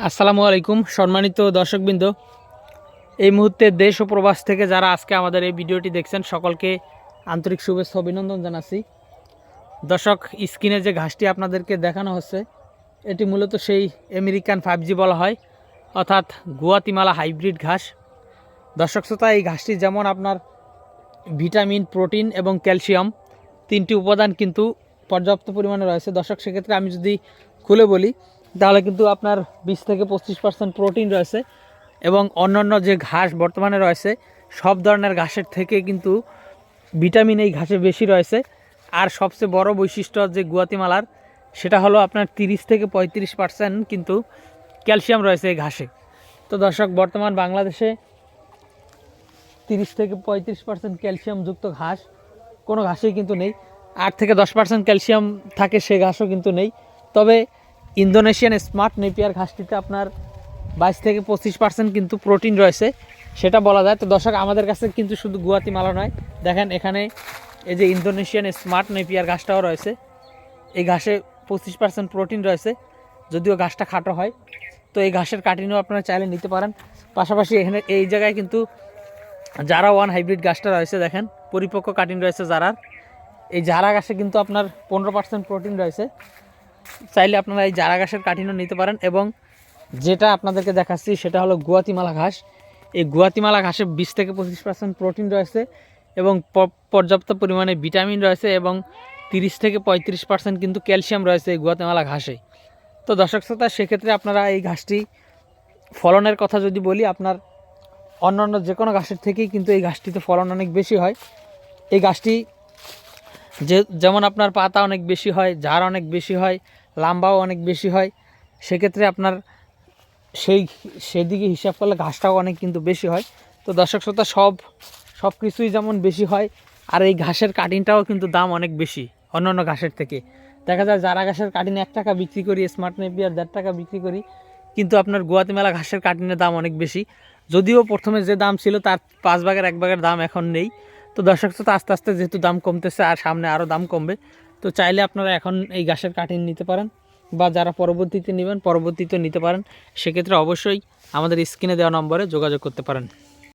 আসসালামু আলাইকুম সম্মানিত দর্শকবৃন্দ। এই মুহূর্তে দেশ ও প্রবাস থেকে যারা আজকে আমাদের এই ভিডিওটি দেখছেন সকলকে আন্তরিক শুভেচ্ছা অভিনন্দন জানাচ্ছি। দর্শক, স্ক্রিনে যে ঘাসটি আপনাদেরকে দেখানো হচ্ছে এটি মূলত সেই আমেরিকান 5G বলা হয়, অর্থাৎ গুয়াতিমালা হাইব্রিড ঘাস। দর্শক শ্রোতা, এই ঘাসটি যেমন আপনার ভিটামিন, প্রোটিন এবং ক্যালসিয়াম তিনটি উপাদান কিন্তু পর্যাপ্ত পরিমাণে রয়েছে। দর্শক, সেক্ষেত্রে আমি যদি খুলে বলি তাহলে কিন্তু আপনার 20 থেকে 25% প্রোটিন রয়েছে এবং অন্যান্য যে ঘাস বর্তমানে রয়েছে সব ধরনের ঘাসের থেকে কিন্তু ভিটামিন এই ঘাসে বেশি রয়েছে। আর সবচেয়ে বড় বৈশিষ্ট্য যে গুয়াতিমালার, সেটা হলো আপনার 30 থেকে 35% কিন্তু ক্যালসিয়াম রয়েছে এই ঘাসে। তো দর্শক, বর্তমান বাংলাদেশে 30 থেকে 35% ক্যালসিয়ামযুক্ত ঘাস কোনো ঘাসেই কিন্তু নেই। 8 থেকে 10% ক্যালসিয়াম থাকে সে ঘাসও কিন্তু নেই। তবে ইন্দোনেশিয়ান স্মার্ট নেপিয়ার ঘাসটিতে আপনার 22 থেকে 25% কিন্তু প্রোটিন রয়েছে, সেটা বলা যায়। তো দর্শক, আমাদের কাছে কিন্তু শুধু গুয়াতিমালা নয়, দেখেন এখানে এই যে ইন্দোনেশিয়ান স্মার্ট নেপিয়ার ঘাসটাও রয়েছে। এই ঘাসে 25% প্রোটিন রয়েছে, যদিও ঘাসটা খাটো হয়। তো এই ঘাসের কাটিংও আপনারা চাইলে নিতে পারেন। পাশাপাশি এখানে এই জায়গায় কিন্তু জারা 1 হাইব্রিড ঘাসটা রয়েছে, দেখেন পরিপক্ক কাটিং রয়েছে জারার। এই জারা ঘাসে কিন্তু আপনার 15% প্রোটিন রয়েছে, চাইলে আপনারা এই জারা ঘাসের কাঠিন্য নিতে পারেন। এবং যেটা আপনাদেরকে দেখাচ্ছি সেটা হলো গুয়াতিমালা ঘাস। এই গুয়াতিমালা ঘাসে 20 থেকে 25% প্রোটিন রয়েছে এবং পর্যাপ্ত পরিমাণে ভিটামিন রয়েছে এবং 30 থেকে 35% কিন্তু ক্যালসিয়াম রয়েছে এই গুয়াতিমালা ঘাসে। তো দর্শক শ্রোতা, সেক্ষেত্রে আপনারা এই ঘাসটি ফলনের কথা যদি বলি, আপনার অন্যান্য যে কোনো ঘাসের থেকেই কিন্তু এই ঘাসটিতে ফলন অনেক বেশি হয়। এই ঘাসটি যেমন আপনার পাতা অনেক বেশি হয়, ঝাড় অনেক বেশি হয়, লম্বাও অনেক বেশি হয়। সেক্ষেত্রে আপনার সেদিকে হিসাব করলে ঘাসটাও অনেক কিন্তু বেশি হয়। তো দর্শক শ্রোতা, সব কিছুই যেমন বেশি হয়, আর এই ঘাসের কাটিংটাও কিন্তু দাম অনেক বেশি অন্যান্য ঘাসের থেকে। দেখা যায় জারা ঘাসের কাটিং 1 টাকা বিক্রি করি, স্মার্ট নেপিয়ার 1.5 টাকা বিক্রি করি, কিন্তু আপনার গুয়াতিমালা ঘাসের কাটিংয়ের দাম অনেক বেশি। যদিও প্রথমে যে দাম ছিল তার 5 ভাগের 1 ভাগের দাম এখন নেই। তো দর্শক শ্রোতা, আস্তে আস্তে যেহেতু দাম কমতেছে আর সামনে আরও দাম কমবে, তো চাইলে আপনারা এখন এই ঘাসের কাটিং নিতে পারেন, বা যারা পরবর্তীতে নেবেন পরবর্তীতে নিতে পারেন। সেক্ষেত্রে অবশ্যই আমাদের স্ক্রিনে দেওয়া নম্বরে যোগাযোগ করতে পারেন।